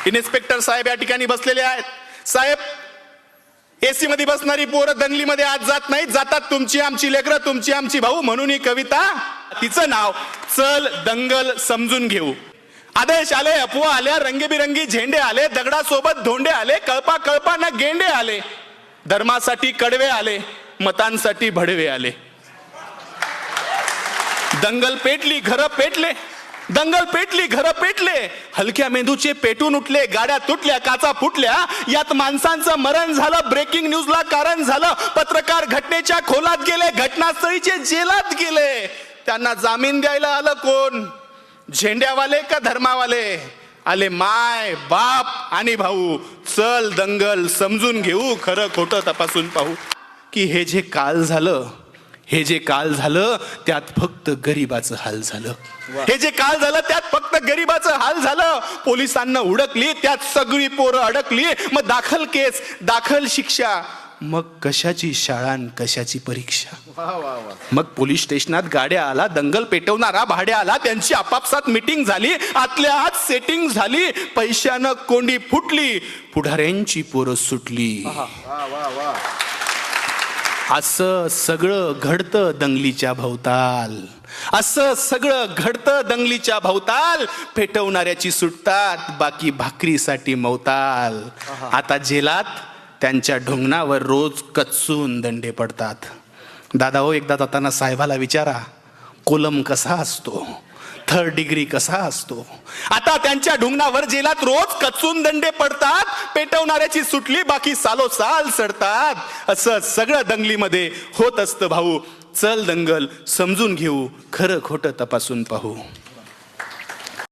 Inspector साहेब या ठिकाणी बसलेले आहेत. साहेब, एसी मध्ये बसणारी पोरं दंगलीमध्ये आज जात नाहीत, जातात तुमची आमची लेकरं, तुमची आमची भाऊ. म्हणून ही कविता, तिचं नाव चल दंगल समजून घेऊ. आदेश आले, अफवा आल्या, रंगीबिरंगी झेंडे आले, दगडासोबत धोंडे आले, कळपा कळपा न गेंडे आले, धर्मासाठी कडवे आले, मतांसाठी भडवे आले. दंगल पेटली, घरं पेटले, दंगल पेटली, घरं पेटले, हलक्या मेंदूचे पेटून उठले, गाड्या तुटल्या, काचा फुटल्या, यात माणसांचं मरण झालं, ब्रेकिंग न्यूजला कारण झालं, पत्रकार घटनेच्या खोलात गेले, घटनास्थळीचे जेलात गेले. त्यांना जामीन द्यायला आलं कोण? झेंड्यावाले का धर्मावाले? आले माय बाप आणि भाऊ. चल दंगल समजून घेऊ, खरं खोटं तपासून पाहू. की हे जे काल झालं, हे जे काल झालं त्यात फक्त गरिबाचं हाल झालं. हे जे काल झालं त्यात फक्त गरिबाचं हाल झालं. पोलिसांना उडकली, त्यात सगळी पोरं अडकली. मग दाखल केस, दाखल शिक्षा, मग कशाची शाळा न कशाची परीक्षा. मग पोलीस स्टेशनात गाड्या आला, दंगल पेटवणारा भाड्या आला, त्यांची आपापसात मीटिंग झाली, आतल्या आत सेटिंग झाली, पैशानं कोंडी फुटली, पुढाऱ्यांची पोरं सुटली. असं सगळं घडतं दंगलीच्या भोवताल, असं सगळं घडतं दंगलीच्या भोवताल. पेटवणाऱ्याची सुटतात, बाकी भाकरीसाठी मवताल. आता जेलात त्यांच्या ढोंगणावर रोज कच्चून दंडे पडतात. दादा हो, एकदा जाताना साहेबाला विचारा, कोलम कसा असतो, थर्ड डिग्री कसा असतो. आता त्यांच्या ढुंगणावर जेलात रोज कच्चून दंडे पडतात. पेटवणाऱ्याची सुटली, बाकी सालोसाल सडतात. असं सगळं दंगलीमध्ये होत असतं भाऊ. चल दंगल समजून घेऊ, खरं खोटं तपासून पाहू.